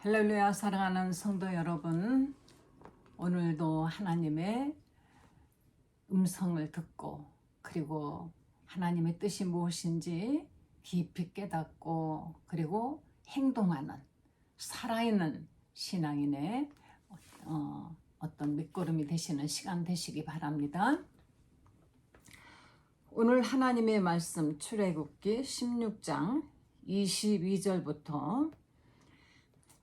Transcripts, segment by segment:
할렐루야. 사랑하는 성도 여러분, 오늘도 하나님의 음성을 듣고 그리고 하나님의 뜻이 무엇인지 깊이 깨닫고 그리고 행동하는 살아있는 신앙인의 어떤 밑거름이 되시는 시간 되시기 바랍니다. 오늘 하나님의 말씀 출애굽기 16장 22절부터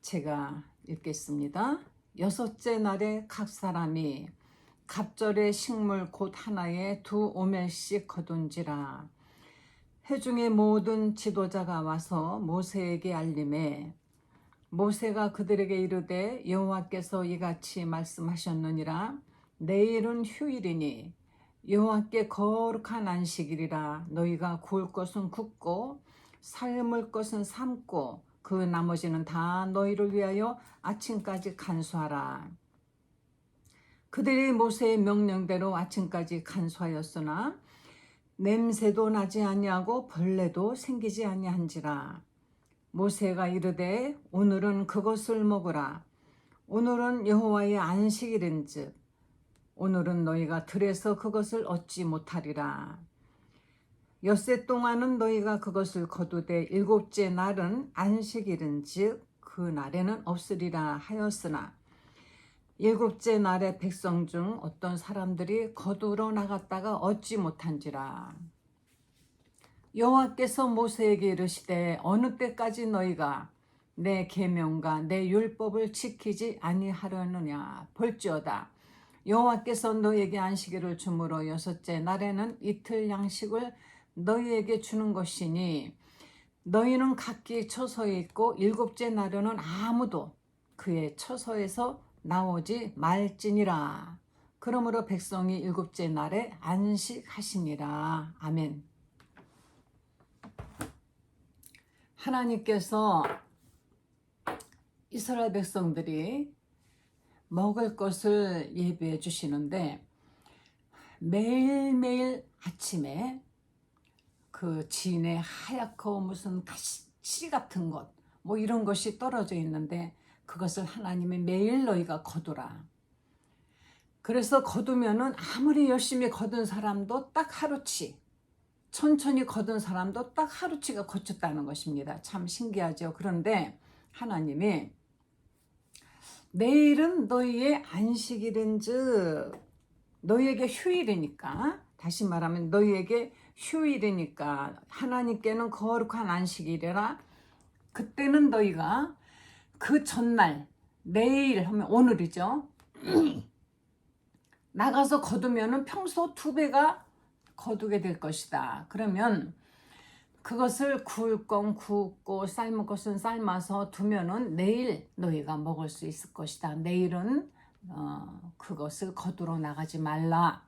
제가 읽겠습니다. 여섯째 날에 각 사람이 갑절의 식물 곧 하나에 2오멜씩 거둔지라. 회중의 모든 지도자가 와서 모세에게 알림해 모세가 그들에게 이르되 여호와께서 이같이 말씀하셨느니라. 내일은 휴일이니 여호와께 거룩한 안식일이라. 너희가 구울 것은 굽고 삶을 것은 삶고 그 나머지는 다 너희를 위하여 아침까지 간수하라. 그들이 모세의 명령대로 아침까지 간수하였으나 냄새도 나지 아니하고 벌레도 생기지 아니한지라. 모세가 이르되 오늘은 그것을 먹으라. 오늘은 여호와의 안식일인즉 오늘은 너희가 들에서 그것을 얻지 못하리라. 엿새 동안은 너희가 그것을 거두되 일곱째 날은 안식일인즉 그 날에는 없으리라 하였으나 일곱째 날에 백성 중 어떤 사람들이 거두러 나갔다가 얻지 못한지라. 여호와께서 모세에게 이르시되 어느 때까지 너희가 내 계명과 내 율법을 지키지 아니하려느냐. 볼지어다 여호와께서 너희에게 안식일을 주므로 여섯째 날에는 이틀 양식을 너희에게 주는 것이니 너희는 각기 처소에 있고 일곱째 날에는 아무도 그의 처소에서 나오지 말지니라. 그러므로 백성이 일곱째 날에 안식하시니라. 아멘. 하나님께서 이스라엘 백성들이 먹을 것을 예비해 주시는데 매일매일 아침에 그 진에 하얗고 무슨 가시 같은 것 뭐 이런 것이 떨어져 있는데 그것을 하나님이 매일 너희가 거두라. 그래서 거두면은 아무리 열심히 거둔 사람도 딱 하루치, 천천히 거둔 사람도 딱 하루치가 거쳤다는 것입니다. 참 신기하죠. 그런데 하나님이 내일은 너희의 안식일인즉 너희에게 휴일이니까, 다시 말하면 너희에게 휴일이니까 하나님께는 거룩한 안식일이라. 그때는 너희가 그 전날, 내일 하면 오늘이죠. 나가서 거두면은 평소 2배가 거두게 될 것이다. 그러면 그것을 구울 건 굽고 삶을 것은 삶아서 두면은 내일 너희가 먹을 수 있을 것이다. 내일은 그것을 거두러 나가지 말라.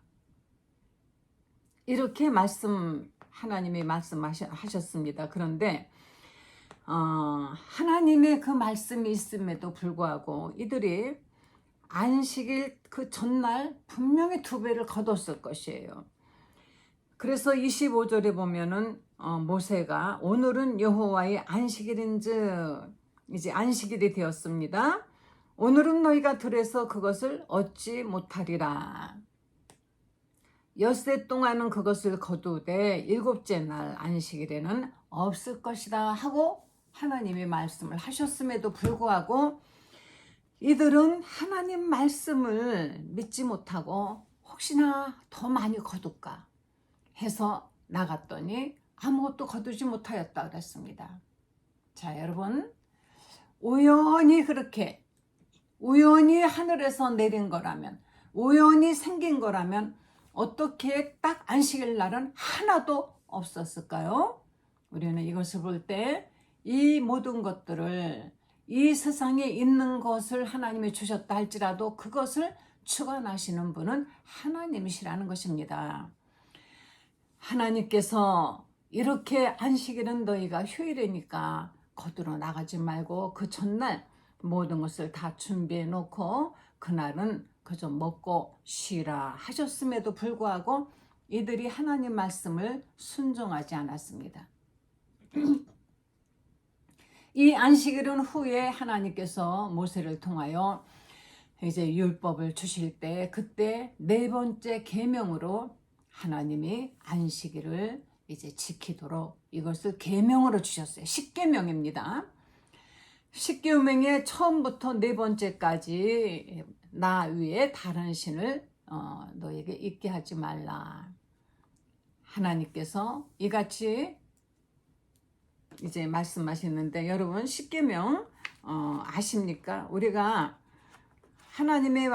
이렇게 하나님이 말씀하셨습니다. 그런데 하나님의 그 말씀이 있음에도 불구하고 이들이 안식일 그 전날 분명히 2배를 거뒀을 것이에요. 그래서 25절에 보면은 모세가 오늘은 여호와의 안식일인즉 이제 안식일이 되었습니다. 오늘은 너희가 들에서 그것을 얻지 못하리라. 엿새 동안은 그것을 거두되 일곱째 날 안식일에는 없을 것이다 하고 하나님이 말씀을 하셨음에도 불구하고 이들은 하나님 말씀을 믿지 못하고 혹시나 더 많이 거둘까 해서 나갔더니 아무것도 거두지 못하였다 그랬습니다. 자, 여러분, 우연히 하늘에서 내린 거라면, 우연히 생긴 거라면 어떻게 딱 안식일 날은 하나도 없었을까요? 우리는 이것을 볼 때 이 모든 것들을, 이 세상에 있는 것을 하나님이 주셨다 할지라도 그것을 주관하시는 분은 하나님이시라는 것입니다. 하나님께서 이렇게 안식일은 너희가 휴일이니까 거두러 나가지 말고 그 전날 모든 것을 다 준비해 놓고 그날은 그저 먹고 쉬라 하셨음에도 불구하고 이들이 하나님 말씀을 순종하지 않았습니다. 이 안식일은 후에 하나님께서 모세를 통하여 이제 율법을 주실 때 그때 네 번째 계명으로 하나님이 안식일을 이제 지키도록 이것을 계명으로 주셨어요. 십계명입니다. 십계명의 처음부터 네 번째까지 나 위에 다른 신을 너에게 있게 하지 말라. 하나님께서 이같이 이제 말씀하시는데 여러분 십계명 아십니까? 우리가 하나님의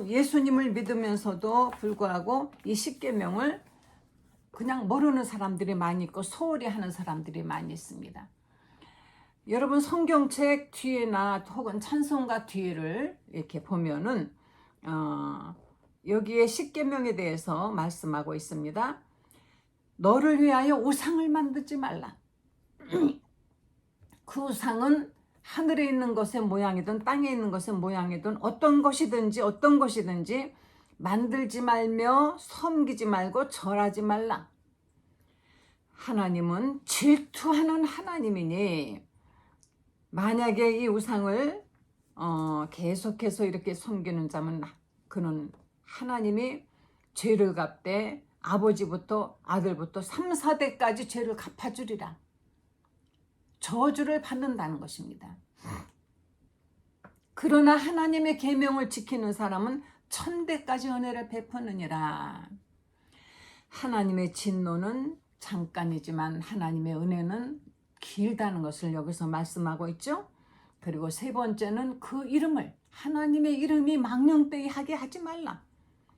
예수님을 믿으면서도 불구하고 이 십계명을 그냥 모르는 사람들이 많이 있고 소홀히 하는 사람들이 많이 있습니다. 여러분 성경책 뒤에나 혹은 찬송가 뒤를 이렇게 보면은 여기에 십계명에 대해서 말씀하고 있습니다. 너를 위하여 우상을 만들지 말라. 그 우상은 하늘에 있는 것의 모양이든 땅에 있는 것의 모양이든 어떤 것이든지 만들지 말며 섬기지 말고 절하지 말라. 하나님은 질투하는 하나님이니 만약에 이 우상을 계속해서 이렇게 섬기는 자면 그는 하나님이 죄를 갚되 아버지부터 아들부터 3, 4대까지 죄를 갚아주리라. 저주를 받는다는 것입니다. 그러나 하나님의 계명을 지키는 사람은 1000대까지 은혜를 베푸느니라. 하나님의 진노는 잠깐이지만 하나님의 은혜는 길다는 것을 여기서 말씀하고 있죠. 그리고 세 번째는 그 이름을 하나님의 이름이 망령되이 하게 하지 말라.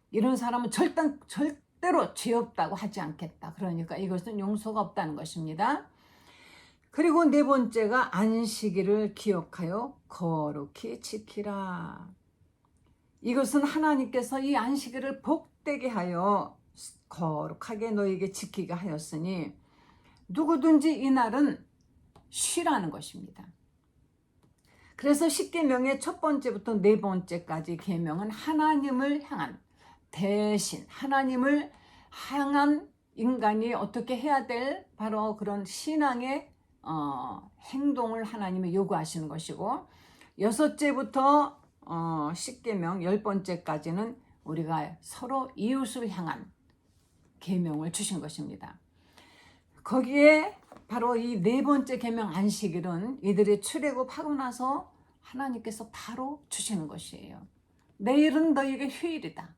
이런 사람은 절대로 죄 없다고 하지 않겠다. 그러니까 이것은 용서가 없다는 것입니다. 그리고 네 번째가 안식일을 기억하여 거룩히 지키라. 이것은 하나님께서 이 안식일을 복되게 하여 거룩하게 너에게 지키게 하였으니 누구든지 이날은 쉬라는 것입니다. 그래서 십계명의 첫 번째부터 네 번째까지 계명은 하나님을 향한 대신 하나님을 향한 인간이 어떻게 해야 될 바로 그런 신앙의 행동을 하나님이 요구하시는 것이고 여섯째부터 십계명 10번째까지는 우리가 서로 이웃을 향한 계명을 주신 것입니다. 거기에 바로 이 네 번째 계명 안식일은 이들이 출애굽하고 나서 하나님께서 바로 주시는 것이에요. 내일은 너희에게 휴일이다.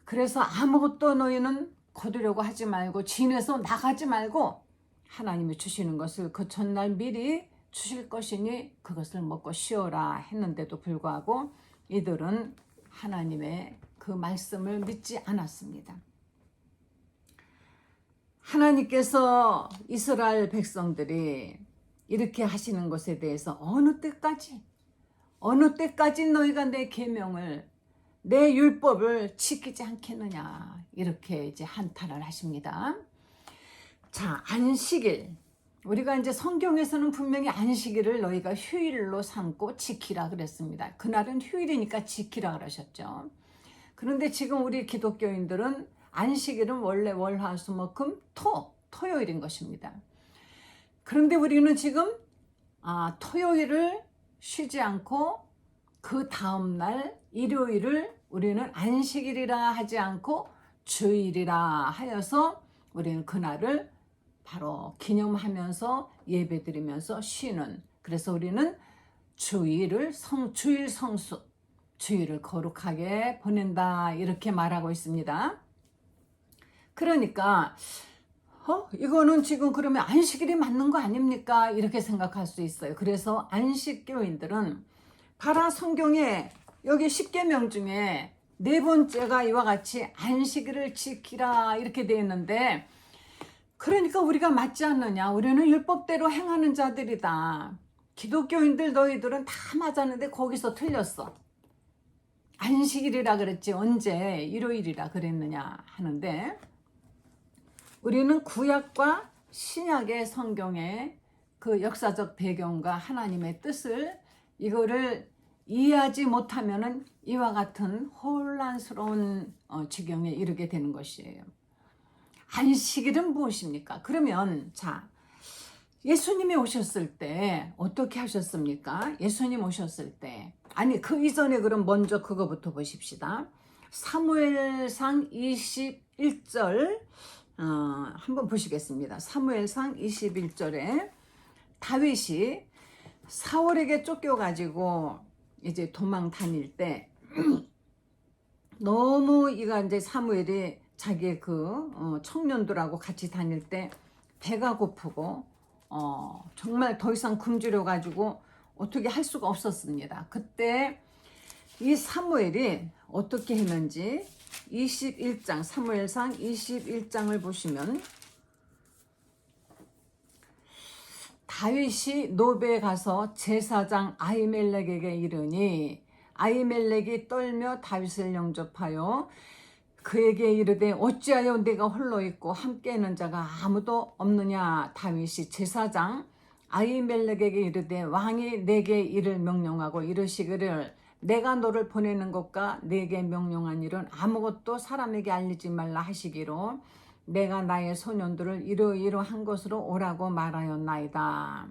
그래서 아무것도 너희는 거두려고 하지 말고 진에서 나가지 말고 하나님이 주시는 것을 그 전날 미리 주실 것이니 그것을 먹고 쉬어라 했는데도 불구하고 이들은 하나님의 그 말씀을 믿지 않았습니다. 하나님께서 이스라엘 백성들이 이렇게 하시는 것에 대해서 어느 때까지 너희가 내 계명을 내 율법을 지키지 않겠느냐 이렇게 이제 한탄을 하십니다. 자, 안식일. 우리가 이제 성경에서는 분명히 안식일을 너희가 휴일로 삼고 지키라 그랬습니다. 그날은 휴일이니까 지키라 그러셨죠. 그런데 지금 우리 기독교인들은 안식일은 원래 월, 화, 수, 목, 금, 토요일인 것입니다. 그런데 우리는 지금 토요일을 쉬지 않고 그 다음날 일요일을 우리는 안식일이라 하지 않고 주일이라 하여서 우리는 그날을 바로 기념하면서 예배드리면서 쉬는, 그래서 우리는 주일 성수, 주일을 거룩하게 보낸다 이렇게 말하고 있습니다. 그러니까 이거는 지금 그러면 안식일이 맞는 거 아닙니까? 이렇게 생각할 수 있어요. 그래서 안식교인들은 바라 성경에 여기 십계명 중에 네 번째가 이와 같이 안식일을 지키라 이렇게 되어 있는데, 그러니까 우리가 맞지 않느냐? 우리는 율법대로 행하는 자들이다. 기독교인들 너희들은 다 맞았는데 거기서 틀렸어. 안식일이라 그랬지 언제 일요일이라 그랬느냐 하는데, 우리는 구약과 신약의 성경의 그 역사적 배경과 하나님의 뜻을 이거를 이해하지 못하면은 이와 같은 혼란스러운 지경에 이르게 되는 것이에요. 안식일은 무엇입니까? 그러면 자, 예수님이 오셨을 때 어떻게 하셨습니까? 예수님 오셨을 때, 아니 그 이전에 그럼 먼저 그거부터 보십시다. 사무엘상 21절 한번 보시겠습니다. 사무엘상 21절에 다윗이 사울에게 쫓겨가지고 이제 도망 다닐 때 너무 이가 이제 사무엘이 자기의 그 청년들하고 같이 다닐 때 배가 고프고 정말 더 이상 굶주려 가지고 어떻게 할 수가 없었습니다. 그때 이 사무엘이 어떻게 했는지 21장 사무엘상 21장을 보시면 다윗이 노베에 가서 제사장 아히멜렉에게 이르니 아히멜렉이 떨며 다윗을 영접하여 그에게 이르되 어찌하여 내가 홀로 있고 함께하는 자가 아무도 없느냐. 다윗이 제사장 아히멜렉에게 이르되 왕이 내게 이를 명령하고 이르시기를 내가 너를 보내는 것과 내게 명령한 일은 아무것도 사람에게 알리지 말라 하시기로 내가 나의 소년들을 이러이러한 것으로 오라고 말하였나이다.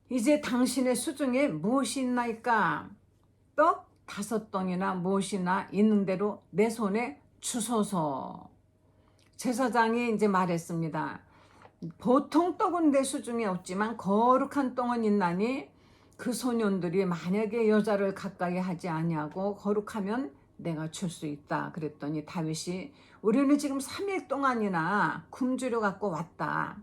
이제 당신의 수중에 무엇이 있나이까? 떡 5덩이나 무엇이나 있는 대로 내 손에 주소서. 제사장이 이제 말했습니다. 보통 떡은 내 수중에 없지만 거룩한 떡은 있나니 그 소년들이 만약에 여자를 가까이 하지 아니하고 거룩하면 내가 줄 수 있다. 그랬더니 다윗이 우리는 지금 3일 동안이나 굶주려 갖고 왔다.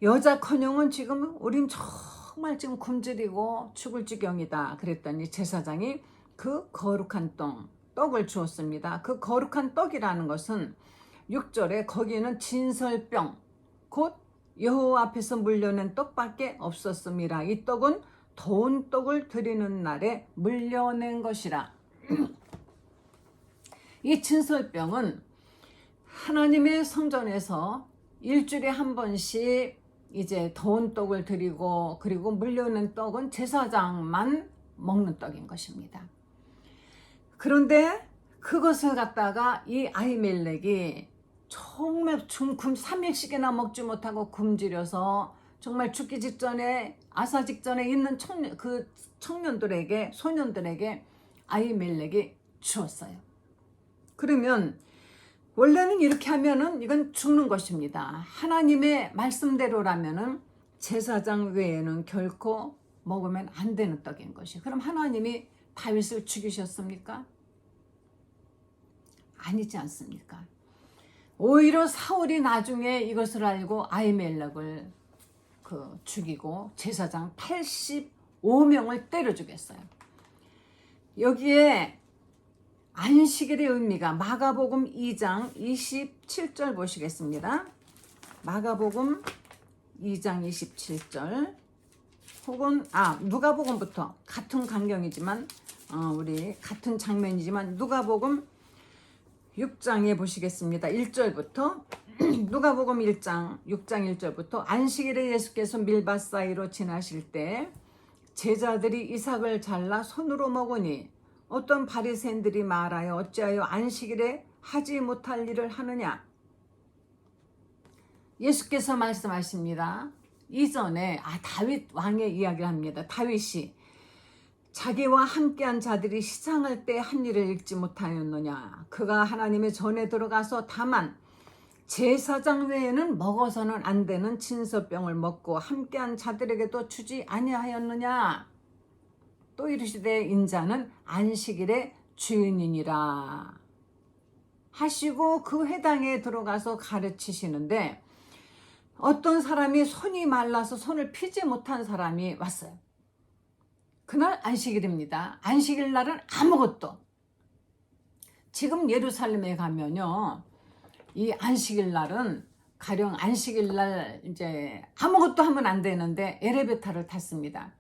여자커녕은 지금 우린 정말 지금 굶주리고 죽을 지경이다. 그랬더니 제사장이 그 거룩한 떡을 주었습니다. 그 거룩한 떡이라는 것은 6절에 거기는 진설병 곧 여호와 앞에서 물려낸 떡밖에 없었습니다. 이 떡은 더운 떡을 드리는 날에 물려낸 것이라. 이 진설병은 하나님의 성전에서 일주일에 한 번씩 이제 더운 떡을 드리고 그리고 물려낸 떡은 제사장만 먹는 떡인 것입니다. 그런데 그것을 갖다가 이 아히멜렉이 정말 3일씩이나 먹지 못하고 굶주려서 정말 죽기 직전에 아사 직전에 있는 청년들에게 소년들에게 아히멜렉이 주었어요. 그러면 원래는 이렇게 하면은 이건 죽는 것입니다. 하나님의 말씀대로라면은 제사장 외에는 결코 먹으면 안 되는 떡인 것이. 그럼 하나님이 다윗을 죽이셨습니까? 아니지 않습니까? 오히려 사울이 나중에 이것을 알고 아히멜렉을 죽이고 제사장 85명을 때려 죽였어요. 여기에 안식일의 의미가 마가복음 2장 27절 보시겠습니다. 마가복음 2장 27절 혹은 누가복음부터 같은 강경이지만 우리 같은 장면이지만 누가복음 6장에 보시겠습니다. 1절부터 누가복음 1장 6장 1절부터 안식일에 예수께서 밀밭 사이로 지나실 때 제자들이 이삭을 잘라 손으로 먹으니 어떤 바리새인들이 말하여 어찌하여 안식일에 하지 못할 일을 하느냐. 예수께서 말씀하십니다. 이전에 다윗 왕의 이야기를 합니다. 다윗이 자기와 함께한 자들이 시장할 때 한 일을 읽지 못하였느냐. 그가 하나님의 전에 들어가서 다만 제사장 외에는 먹어서는 안 되는 진설병을 먹고 함께한 자들에게도 주지 아니하였느냐. 또 이르시되 인자는 안식일의 주인이니라 하시고 그 회당에 들어가서 가르치시는데 어떤 사람이 손이 말라서 손을 피지 못한 사람이 왔어요. 그날 안식일입니다. 안식일 날은 아무것도. 지금 예루살렘에 가면요, 이 안식일 날은 가령 안식일 날 이제 아무것도 하면 안 되는데 엘리베이터를 탔습니다.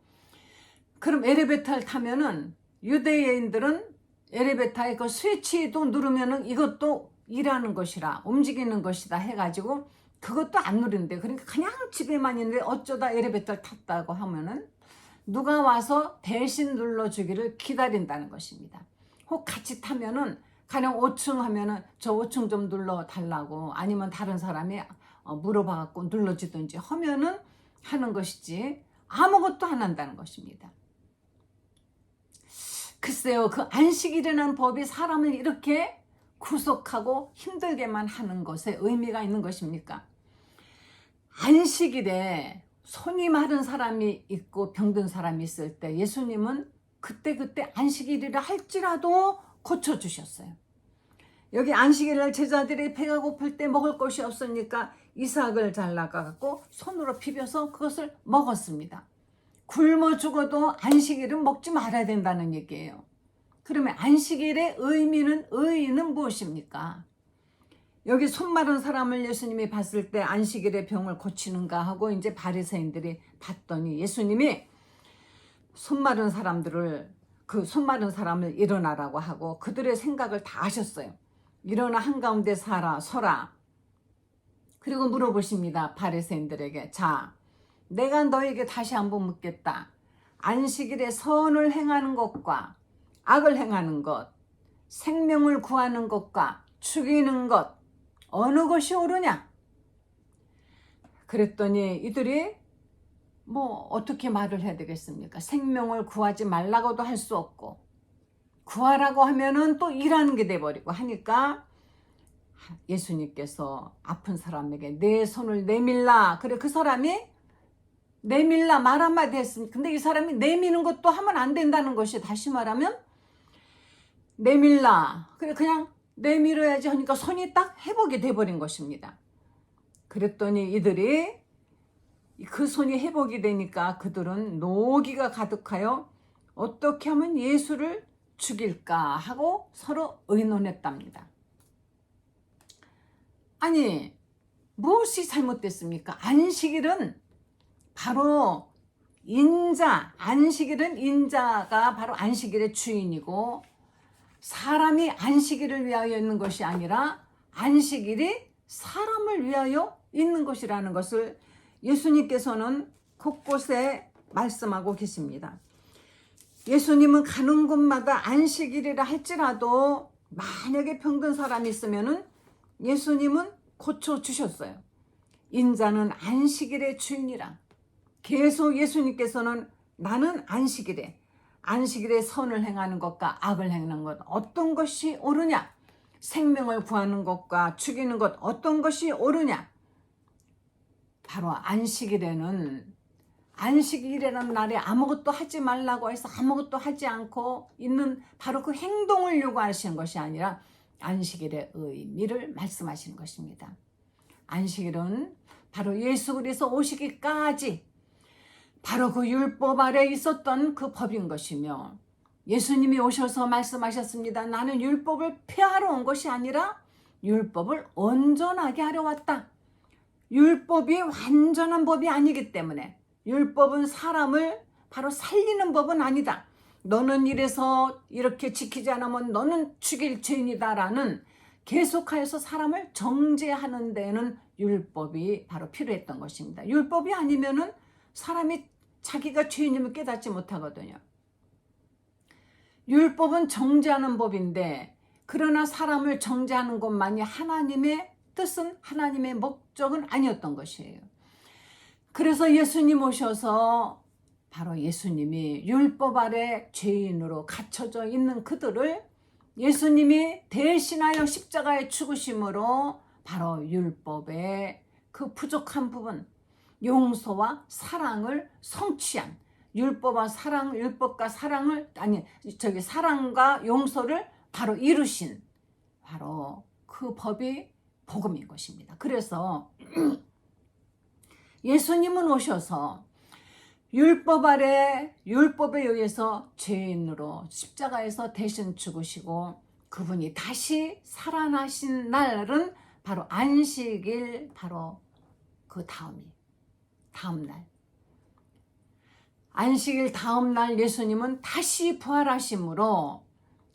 그럼 엘리베이터를 타면은 유대인들은 엘리베이터에 그 스위치도 누르면은 이것도 일하는 것이라 움직이는 것이다 해가지고 그것도 안 누르는데, 그러니까 그냥 집에만 있는데 어쩌다 엘리베이터를 탔다고 하면은 누가 와서 대신 눌러주기를 기다린다는 것입니다. 혹 같이 타면은 가령 5층 하면은 저 5층 좀 눌러달라고 아니면 다른 사람이 물어봐갖고 눌러주든지 하면은 하는 것이지 아무것도 안 한다는 것입니다. 글쎄요, 그 안식일이라는 법이 사람을 이렇게 구속하고 힘들게만 하는 것에 의미가 있는 것입니까? 안식일에 손이 마른 사람이 있고 병든 사람이 있을 때 예수님은 그때 안식일이라 할지라도 고쳐주셨어요. 여기 안식일날 제자들이 배가 고플 때 먹을 것이 없으니까 이삭을 잘라갖고 손으로 비벼서 그것을 먹었습니다. 굶어 죽어도 안식일은 먹지 말아야 된다는 얘기예요. 그러면 안식일의 의의는 무엇입니까? 여기 손 마른 사람을 예수님이 봤을 때 안식일에 병을 고치는가 하고 이제 바리새인들이 봤더니 예수님이 손 마른 사람을 일어나라고 하고 그들의 생각을 다 아셨어요. 일어나 한가운데 서라. 그리고 물어보십니다. 바리새인들에게. 자, 내가 너에게 다시 한번 묻겠다. 안식일에 선을 행하는 것과 악을 행하는 것, 생명을 구하는 것과 죽이는 것, 어느 것이 옳으냐? 그랬더니 이들이 뭐 어떻게 말을 해야 되겠습니까? 생명을 구하지 말라고도 할 수 없고 구하라고 하면은 또 일하는 게 돼버리고 하니까 예수님께서 아픈 사람에게 내 손을 내밀라. 그래 그 사람이 내밀라 말 한마디 했습니다. 근데 이 사람이 내미는 것도 하면 안 된다는 것이 다시 말하면 내밀라. 그래 그냥 내밀어야지 하니까 손이 딱 회복이 돼버린 것입니다. 그랬더니 이들이 그 손이 회복이 되니까 그들은 노기가 가득하여 어떻게 하면 예수를 죽일까 하고 서로 의논했답니다. 아니 무엇이 잘못됐습니까? 안식일은 바로 안식일은 인자가 바로 안식일의 주인이고 사람이 안식일을 위하여 있는 것이 아니라 안식일이 사람을 위하여 있는 것이라는 것을 예수님께서는 곳곳에 말씀하고 계십니다. 예수님은 가는 곳마다 안식일이라 할지라도 만약에 병든 사람이 있으면은 예수님은 고쳐주셨어요. 인자는 안식일의 주인이라. 계속 예수님께서는 나는 안식일에 선을 행하는 것과 악을 행하는 것 어떤 것이 옳으냐? 생명을 구하는 것과 죽이는 것 어떤 것이 옳으냐? 바로 안식일이라는 날에 아무것도 하지 말라고 해서 아무것도 하지 않고 있는 바로 그 행동을 요구하시는 것이 아니라 안식일의 의미를 말씀하시는 것입니다. 안식일은 바로 예수 그리스도 오시기까지 바로 그 율법 아래 있었던 그 법인 것이며 예수님이 오셔서 말씀하셨습니다. 나는 율법을 폐하러 온 것이 아니라 율법을 온전하게 하려 왔다. 율법이 완전한 법이 아니기 때문에 율법은 사람을 바로 살리는 법은 아니다. 너는 이래서 이렇게 지키지 않으면 너는 죽일 죄인이다라는 계속하여서 사람을 정죄하는 데는 율법이 바로 필요했던 것입니다. 율법이 아니면은 사람이 자기가 죄인임을 깨닫지 못하거든요. 율법은 정죄하는 법인데 그러나 사람을 정죄하는 것만이 하나님의 뜻은 하나님의 목적은 아니었던 것이에요. 그래서 예수님 오셔서 바로 예수님이 율법 아래 죄인으로 갇혀져 있는 그들을 예수님이 대신하여 십자가에 죽으심으로 바로 율법의 그 부족한 부분 용서와 사랑을 성취한 율법과 사랑과 용서를 바로 이루신 바로 그 법이 복음인 것입니다. 그래서 예수님은 오셔서 율법에 의해서 죄인으로 십자가에서 대신 죽으시고 그분이 다시 살아나신 날은 바로 안식일 바로 그 다음 날 안식일 다음 날 예수님은 다시 부활하심으로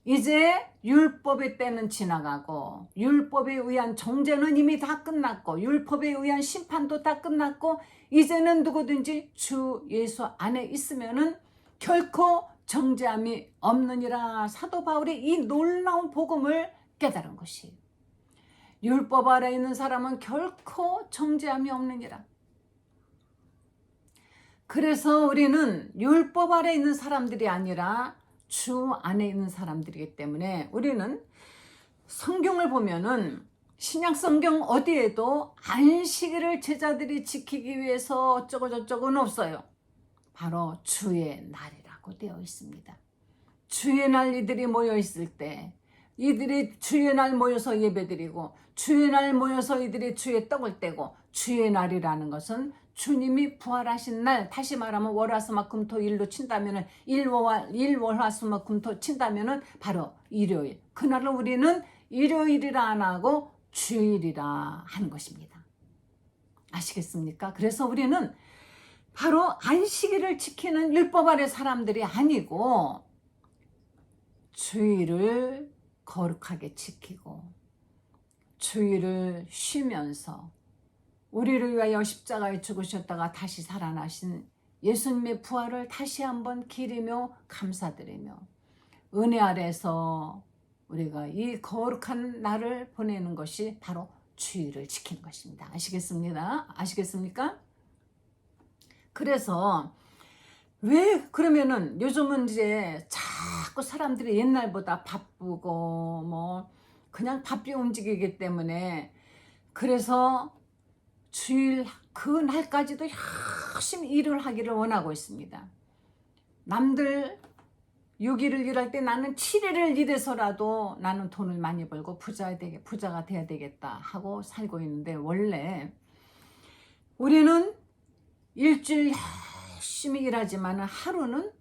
이제 율법의 때는 지나가고 율법에 의한 정죄는 이미 다 끝났고 율법에 의한 심판도 다 끝났고 이제는 누구든지 주 예수 안에 있으면은 결코 정죄함이 없느니라. 사도 바울이 이 놀라운 복음을 깨달은 것이에요. 율법 아래 있는 사람은 결코 정죄함이 없느니라. 그래서 우리는 율법 아래 있는 사람들이 아니라 주 안에 있는 사람들이기 때문에 우리는 성경을 보면은 신약 성경 어디에도 안식일을 제자들이 지키기 위해서 어쩌고 저쩌고는 없어요. 바로 주의 날이라고 되어 있습니다. 주의 날 이들이 모여 있을 때 이들이 주의 날 모여서 예배드리고 주의 날 모여서 이들이 주의 떡을 떼고 주의 날이라는 것은 주님이 부활하신 날, 다시 말하면 월화수목금토일로 친다면은 일월화수목금토 친다면은 바로 일요일. 그날을 우리는 일요일이라 안 하고 주일이라 하는 것입니다. 아시겠습니까? 그래서 우리는 바로 안식일을 지키는 율법 아래 사람들이 아니고 주일을 거룩하게 지키고 주일을 쉬면서 우리를 위하여 십자가에 죽으셨다가 다시 살아나신 예수님의 부활을 다시 한번 기리며 감사드리며 은혜 아래서 우리가 이 거룩한 날을 보내는 것이 바로 주일을 지키는 것입니다. 아시겠습니까? 그래서 왜 그러면은 요즘은 이제 자꾸 사람들이 옛날보다 바쁘고 뭐 그냥 바삐 움직이기 때문에 그래서 주일 그 날까지도 열심히 일을 하기를 원하고 있습니다. 남들 6일을 일할 때 나는 7일을 일해서라도 나는 돈을 많이 벌고 부자가 돼야 되겠다 하고 살고 있는데 원래 우리는 일주일 열심히 일하지만 하루는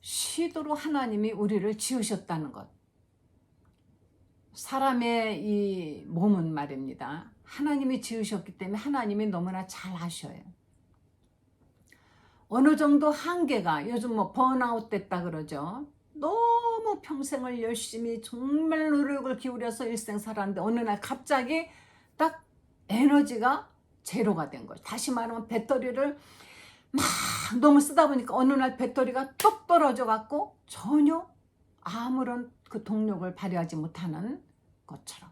쉬도록 하나님이 우리를 지으셨다는 것. 사람의 이 몸은 말입니다. 하나님이 지으셨기 때문에 하나님이 너무나 잘 아셔요. 어느 정도 한계가 요즘 뭐 번아웃 됐다 그러죠. 너무 평생을 열심히 정말 노력을 기울여서 일생 살았는데 어느 날 갑자기 딱 에너지가 제로가 된 거죠. 다시 말하면 배터리를 막 너무 쓰다 보니까 어느 날 배터리가 뚝 떨어져 갖고 전혀 아무런 그 동력을 발휘하지 못하는 것처럼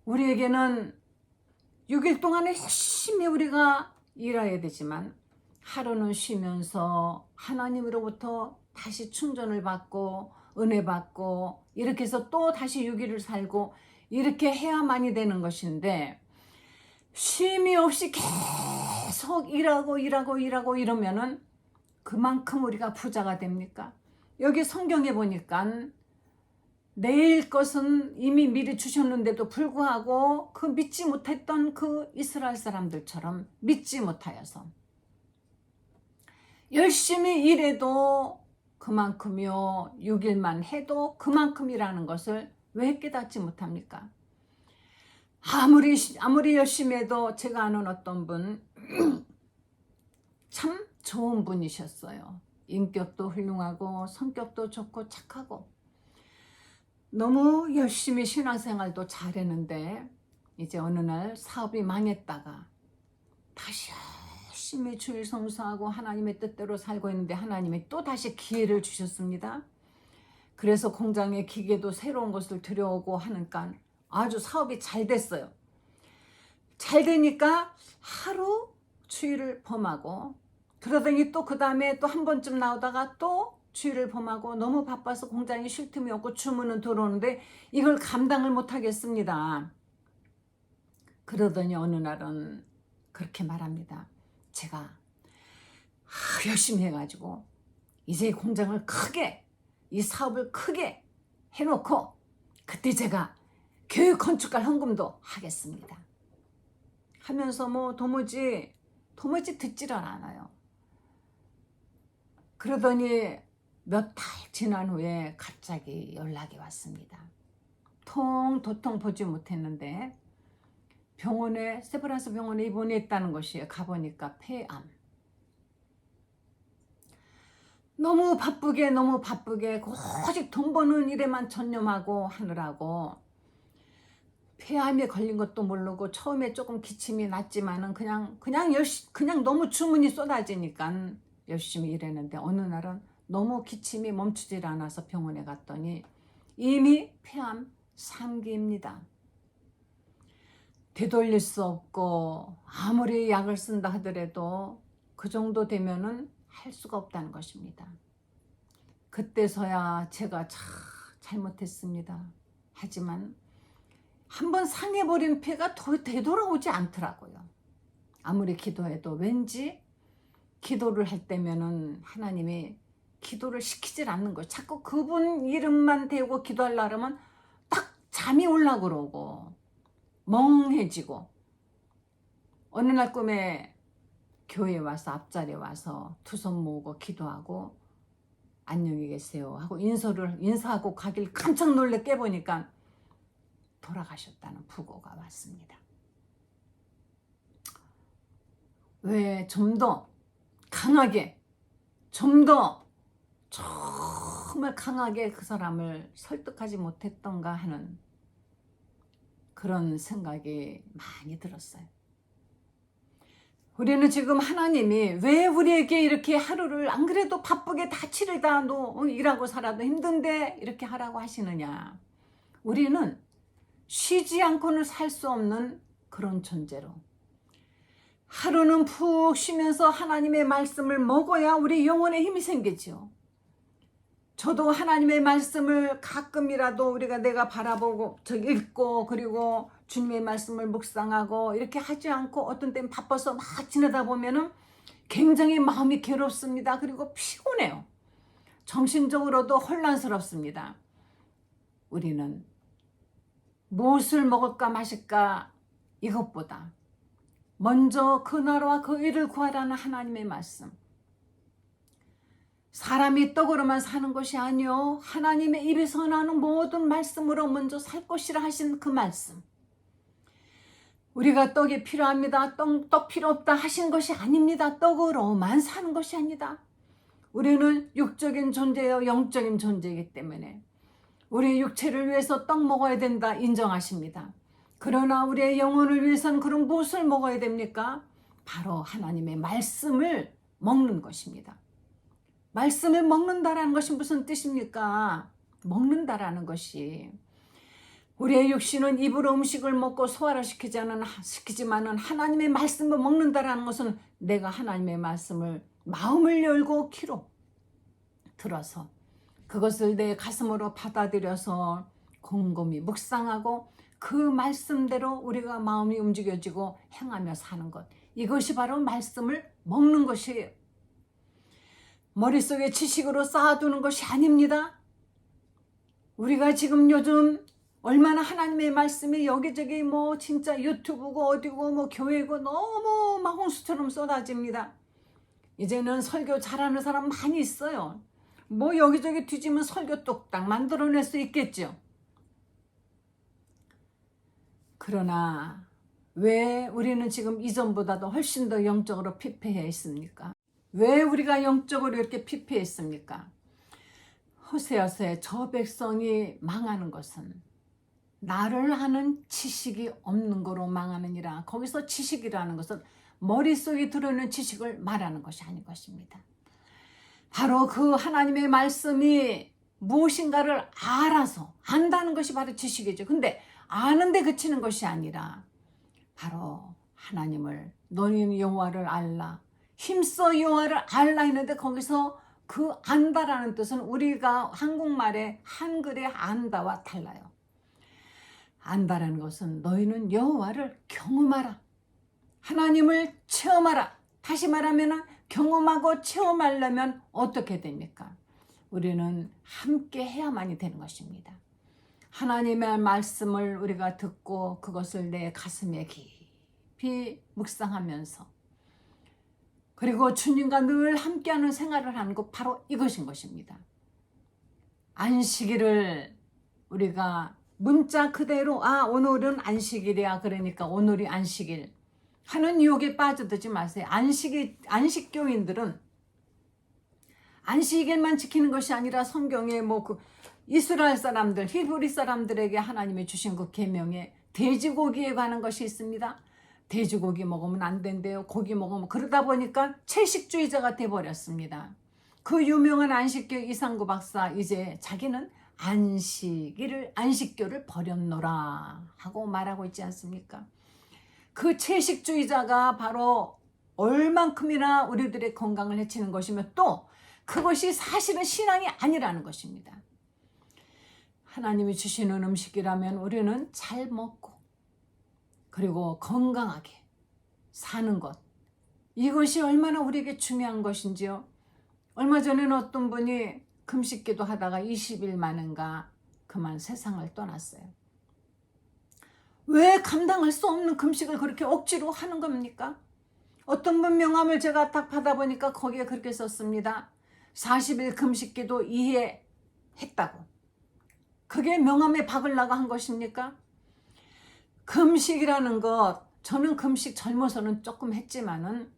우리에게는 6일 동안에 열심히 우리가 일해야 되지만 하루는 쉬면서 하나님으로부터 다시 충전을 받고 은혜 받고 이렇게 해서 또 다시 6일을 살고 이렇게 해야만이 되는 것인데 쉼이 없이 계속 일하고 이러면은 그만큼 우리가 부자가 됩니까? 여기 성경에 보니까 내일 것은 이미 미리 주셨는데도 불구하고 그 믿지 못했던 그 이스라엘 사람들처럼 믿지 못하여서 열심히 일해도 그만큼이요 6일만 해도 그만큼이라는 것을 왜 깨닫지 못합니까? 아무리 열심히 해도 제가 아는 어떤 분 참 좋은 분이셨어요. 인격도 훌륭하고 성격도 좋고 착하고 너무 열심히 신앙생활도 잘했는데 이제 어느 날 사업이 망했다가 다시 열심히 주일 성수하고 하나님의 뜻대로 살고 있는데 하나님이 또 다시 기회를 주셨습니다. 그래서 공장에 기계도 새로운 것을 들여오고 하니까 아주 사업이 잘 됐어요. 잘 되니까 하루 주일을 범하고 그러더니 또 그 다음에 또 한 번쯤 나오다가 또 주일을 범하고 너무 바빠서 공장에 쉴 틈이 없고 주문은 들어오는데 이걸 감당을 못 하겠습니다. 그러더니 어느 날은 그렇게 말합니다. 제가 열심히 해가지고 이제 공장을 크게 이 사업을 크게 해놓고 그때 제가 교육 건축가 헌금도 하겠습니다. 하면서 뭐 도무지 듣지를 않아요. 그러더니 몇 달 지난 후에 갑자기 연락이 왔습니다. 도통 보지 못했는데 세브란스 병원에 입원했다는 것이에요. 가보니까 폐암. 너무 바쁘게 오직 돈 버는 일에만 전념하고 하느라고 폐암에 걸린 것도 모르고 처음에 조금 기침이 났지만은 그냥 너무 주문이 쏟아지니까 열심히 일했는데 어느 날은 너무 기침이 멈추질 않아서 병원에 갔더니 이미 폐암 3기입니다. 되돌릴 수 없고 아무리 약을 쓴다 하더라도 그 정도 되면은 할 수가 없다는 것입니다. 그때서야 제가 참 잘못했습니다. 하지만 한번 상해버린 피가 되돌아오지 않더라고요. 아무리 기도해도 왠지 기도를 할 때면은 하나님이 기도를 시키질 않는 거예요. 자꾸 그분 이름만 대고 기도하려고 하면 딱 잠이 올라 그러고 멍해지고, 어느 날 꿈에 교회에 와서 앞자리에 와서 두 손 모으고 기도하고 안녕히 계세요 하고 인사하고 가길 깜짝 놀래 깨보니까 돌아가셨다는 부고가 왔습니다. 왜 좀 더 강하게, 좀 더 정말 강하게 그 사람을 설득하지 못했던가 하는 그런 생각이 많이 들었어요. 우리는 지금 하나님이 왜 우리에게 이렇게 하루를 안 그래도 바쁘게 다 치르다 일하고 살아도 힘든데 이렇게 하라고 하시느냐. 우리는 쉬지 않고는 살 수 없는 그런 존재로, 하루는 푹 쉬면서 하나님의 말씀을 먹어야 우리 영혼에 힘이 생기죠. 저도 하나님의 말씀을 가끔이라도 내가 바라보고 읽고 그리고 주님의 말씀을 묵상하고 이렇게 하지 않고 어떤 때는 바빠서 막 지내다 보면은 굉장히 마음이 괴롭습니다. 그리고 피곤해요. 정신적으로도 혼란스럽습니다. 우리는 무엇을 먹을까 마실까 이것보다 먼저 그 나라와 그 일을 구하라는 하나님의 말씀. 사람이 떡으로만 사는 것이 아니요 하나님의 입에서 나는 모든 말씀으로 먼저 살 것이라 하신 그 말씀. 우리가 떡이 필요합니다. 떡 필요 없다 하신 것이 아닙니다. 떡으로만 사는 것이 아니다. 우리는 육적인 존재요 영적인 존재이기 때문에 우리의 육체를 위해서 떡 먹어야 된다 인정하십니다. 그러나 우리의 영혼을 위해서는 그럼 무엇을 먹어야 됩니까? 바로 하나님의 말씀을 먹는 것입니다. 말씀을 먹는다라는 것이 무슨 뜻입니까? 먹는다라는 것이 우리의 육신은 입으로 음식을 먹고 소화를 시키지만은 하나님의 말씀을 먹는다라는 것은 내가 하나님의 말씀을 마음을 열고 귀로 들어서 그것을 내 가슴으로 받아들여서 곰곰이 묵상하고 그 말씀대로 우리가 마음이 움직여지고 행하며 사는 것. 이것이 바로 말씀을 먹는 것이에요. 머릿속에 지식으로 쌓아두는 것이 아닙니다. 우리가 지금 요즘 얼마나 하나님의 말씀이 여기저기 진짜 유튜브고 어디고 교회고 너무 막 홍수처럼 쏟아집니다. 이제는 설교 잘하는 사람 많이 있어요. 여기저기 뒤지면 설교 뚝딱 만들어낼 수 있겠죠. 그러나 왜 우리는 지금 이전보다도 훨씬 더 영적으로 피폐해 있습니까? 왜 우리가 영적으로 이렇게 피폐했습니까? 호세아서에 저 백성이 망하는 것은 나를 아는 지식이 없는 거로 망하느니라. 거기서 지식이라는 것은 머릿속에 들어있는 지식을 말하는 것이 아닌 것입니다. 바로 그 하나님의 말씀이 무엇인가를 알아서 안다는 것이 바로 지식이죠. 근데 아는데 그치는 것이 아니라 바로 하나님을 너는 여호와를 알라, 힘써 여호와를 알라 했는데 거기서 그 안다라는 뜻은 우리가 한국말의 한글의 안다와 달라요. 안다라는 것은 너희는 여호와를 경험하라, 하나님을 체험하라. 다시 말하면 경험하고 체험하려면 어떻게 됩니까? 우리는 함께 해야만이 되는 것입니다. 하나님의 말씀을 우리가 듣고 그것을 내 가슴에 깊이 묵상하면서 그리고 주님과 늘 함께하는 생활을 하는 것, 바로 이것인 것입니다. 안식일을 우리가 문자 그대로 오늘은 안식일이야 그러니까 오늘이 안식일 하는 유혹에 빠져들지 마세요. 안식교인들은 안식일만 지키는 것이 아니라 성경에 이스라엘 사람들, 히브리 사람들에게 하나님이 주신 그 계명에 돼지고기에 관한 것이 있습니다. 돼지고기 먹으면 안 된대요. 고기 먹으면. 그러다 보니까 채식주의자가 돼버렸습니다. 그 유명한 안식교 이상구 박사, 이제 자기는 안식교를 버렸노라 하고 말하고 있지 않습니까? 그 채식주의자가 바로 얼만큼이나 우리들의 건강을 해치는 것이며 또 그것이 사실은 신앙이 아니라는 것입니다. 하나님이 주시는 음식이라면 우리는 잘 먹고 그리고 건강하게 사는 것, 이것이 얼마나 우리에게 중요한 것인지요. 얼마 전에는 어떤 분이 금식기도 하다가 20일 만인가 그만 세상을 떠났어요. 왜 감당할 수 없는 금식을 그렇게 억지로 하는 겁니까? 어떤 분 명함을 제가 딱 받아보니까 거기에 그렇게 썼습니다. 40일 금식기도 이해했다고. 그게 명함에 박으려고 한 것입니까? 금식이라는 것, 저는 금식 젊어서는 조금 했지만은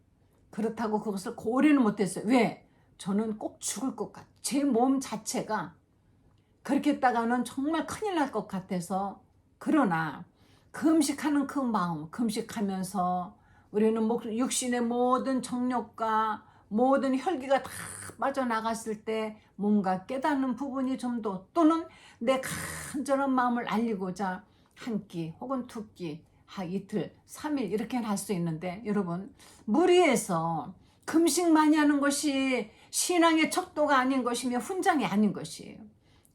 그렇다고 그것을 오래는 못했어요. 왜? 저는 꼭 죽을 것 같아. 제 몸 자체가 그렇게 했다가는 정말 큰일 날 것 같아서. 그러나 금식하는 그 마음, 금식하면서 우리는 육신의 모든 정욕과 모든 혈기가 다 빠져나갔을 때 뭔가 깨닫는 부분이 좀 더, 또는 내 간절한 마음을 알리고자 한 끼 혹은 두 끼, 이틀, 3일 이렇게 할 수 있는데, 여러분, 무리해서 금식 많이 하는 것이 신앙의 척도가 아닌 것이며 훈장이 아닌 것이에요.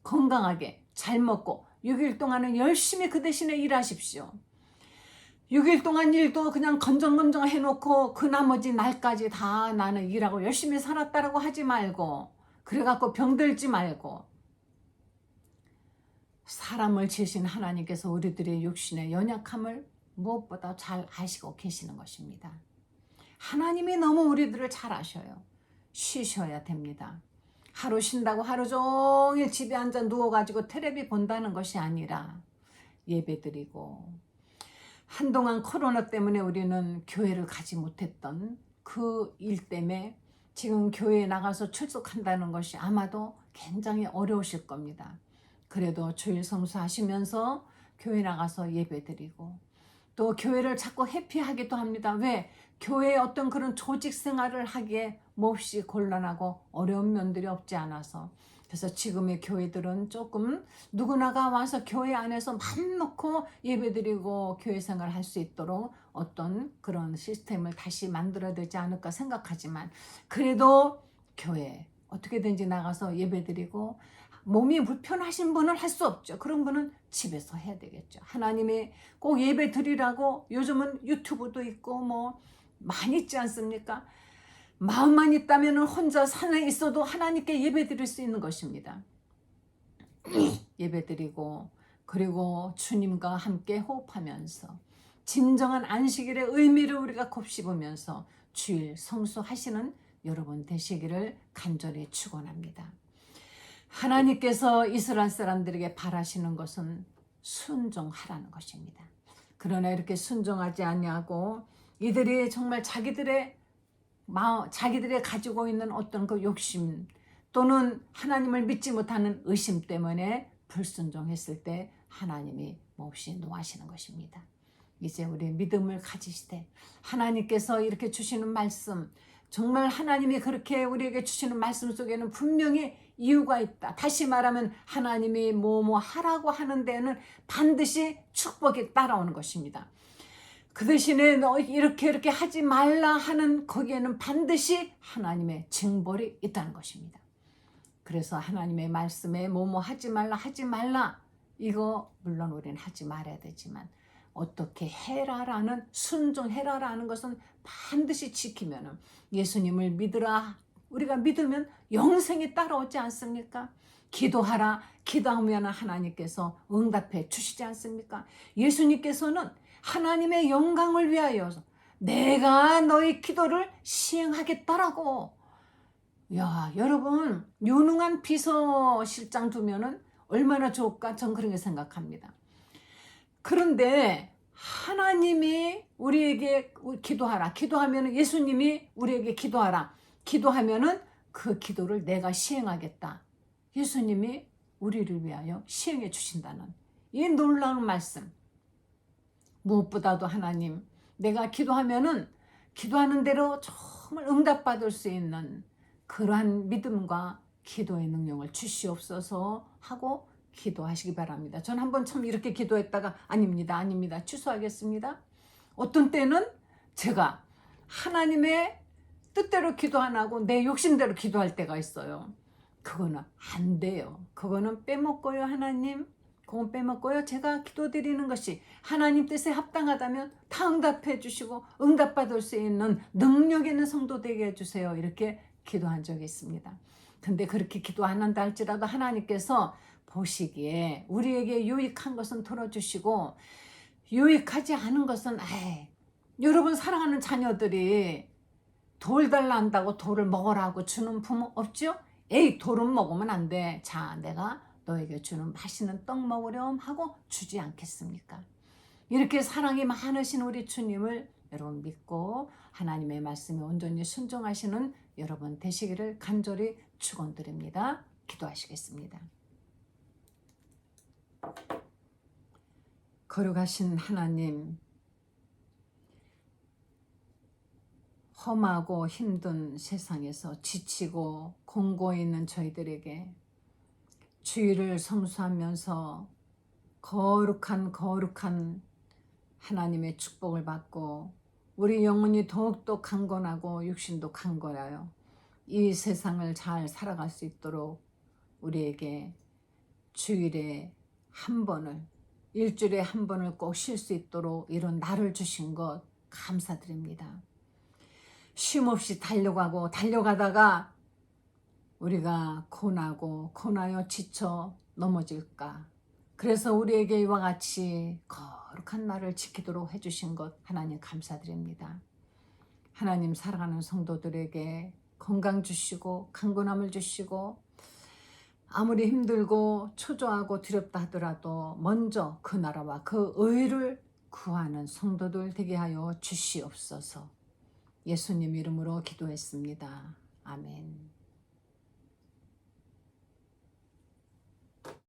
건강하게 잘 먹고 6일 동안은 열심히 그 대신에 일하십시오. 6일 동안 일도 그냥 건정건정 해놓고 그 나머지 날까지 다 나는 일하고 열심히 살았다라고 하지 말고, 그래갖고 병들지 말고. 사람을 지으신 하나님께서 우리들의 육신의 연약함을 무엇보다 잘 아시고 계시는 것입니다. 하나님이 너무 우리들을 잘 아셔요. 쉬셔야 됩니다. 하루 쉰다고 하루 종일 집에 앉아 누워가지고 텔레비 본다는 것이 아니라 예배드리고, 한동안 코로나 때문에 우리는 교회를 가지 못했던 그 일 때문에 지금 교회에 나가서 출석한다는 것이 아마도 굉장히 어려우실 겁니다. 그래도 주일 성수하시면서 교회 나가서 예배드리고, 또 교회를 자꾸 회피하기도 합니다. 왜? 교회에 어떤 그런 조직 생활을 하기에 몹시 곤란하고 어려운 면들이 없지 않아서. 그래서 지금의 교회들은 조금 누구나가 와서 교회 안에서 맘 놓고 예배드리고 교회 생활을 할 수 있도록 어떤 그런 시스템을 다시 만들어야 되지 않을까 생각하지만, 그래도 교회 어떻게든지 나가서 예배드리고, 몸이 불편하신 분은 할 수 없죠. 그런 분은 집에서 해야 되겠죠. 하나님의 꼭 예배 드리라고 요즘은 유튜브도 있고 뭐 많이 있지 않습니까? 마음만 있다면 혼자 산에 있어도 하나님께 예배 드릴 수 있는 것입니다. 예배 드리고, 그리고 주님과 함께 호흡하면서 진정한 안식일의 의미를 우리가 곱씹으면서 주일 성수하시는 여러분 되시기를 간절히 축원합니다. 하나님께서 이스라엘 사람들에게 바라시는 것은 순종하라는 것입니다. 그러나 이렇게 순종하지 아니하고 이들이 정말 자기들의 가지고 있는 어떤 그 욕심 또는 하나님을 믿지 못하는 의심 때문에 불순종했을 때 하나님이 몹시 노하시는 것입니다. 이제 우리 믿음을 가지시되 하나님께서 이렇게 주시는 말씀, 정말 하나님이 그렇게 우리에게 주시는 말씀 속에는 분명히 이유가 있다. 다시 말하면 하나님이 뭐뭐 하라고 하는 데는 반드시 축복이 따라오는 것입니다. 그 대신에 너 이렇게 하지 말라 하는 거기에는 반드시 하나님의 징벌이 있다는 것입니다. 그래서 하나님의 말씀에 뭐뭐 하지 말라 이거 물론 우리는 하지 말아야 되지만, 어떻게 해라라는, 순종해라라는 것은 반드시 지키면은 예수님을 믿으라, 우리가 믿으면 영생이 따라오지 않습니까? 기도하라, 기도하면 하나님께서 응답해 주시지 않습니까? 예수님께서는 하나님의 영광을 위하여 내가 너희 기도를 시행하겠다라고. 야, 여러분, 유능한 비서실장 두면은 얼마나 좋을까? 전 그렇게 생각합니다. 그런데 하나님이 우리에게 기도하라, 기도하면 예수님이 우리에게 기도하면은 그 기도를 내가 시행하겠다. 예수님이 우리를 위하여 시행해 주신다는 이 놀라운 말씀. 무엇보다도 하나님, 내가 기도하면은 기도하는 대로 정말 응답받을 수 있는 그러한 믿음과 기도의 능력을 주시옵소서 하고 기도하시기 바랍니다. 전 한번 참 이렇게 기도했다가 아닙니다 취소하겠습니다. 어떤 때는 제가 하나님의 뜻대로 기도 안 하고 내 욕심대로 기도할 때가 있어요. 그거는 안 돼요. 그거는 빼먹고요. 하나님, 그건 빼먹고요. 제가 기도드리는 것이 하나님 뜻에 합당하다면 다 응답해 주시고 응답받을 수 있는 능력 있는 성도 되게 해주세요. 이렇게 기도한 적이 있습니다. 근데 그렇게 기도 안 한다 할지라도 하나님께서 보시기에 우리에게 유익한 것은 들어주시고 유익하지 않은 것은 여러분 사랑하는 자녀들이 돌 달라 한다고 돌을 먹으라고 주는 부모 없죠? 에이, 돌은 먹으면 안 돼. 자, 내가 너에게 주는 맛있는 떡 먹으렴 하고 주지 않겠습니까? 이렇게 사랑이 많으신 우리 주님을 여러분 믿고 하나님의 말씀에 온전히 순종하시는 여러분 되시기를 간절히 축원드립니다. 기도하시겠습니다. 거룩하신 하나님, 험하고 힘든 세상에서 지치고 공고해 있는 저희들에게 주의를 성수하면서 거룩한 하나님의 축복을 받고 우리 영혼이 더욱더 강건하고 육신도 강건하여 이 세상을 잘 살아갈 수 있도록 우리에게 주일에 한 번을, 일주일에 한 번을 꼭 쉴 수 있도록 이런 날을 주신 것 감사드립니다. 쉼없이 달려가고 달려가다가 우리가 고나여 지쳐 넘어질까. 그래서 우리에게 이와 같이 거룩한 날을 지키도록 해주신 것 하나님 감사드립니다. 하나님 사랑하는 성도들에게 건강 주시고 강건함을 주시고 아무리 힘들고 초조하고 두렵다 하더라도 먼저 그 나라와 그 의를 구하는 성도들 되게 하여 주시옵소서. 예수님 이름으로 기도했습니다. 아멘.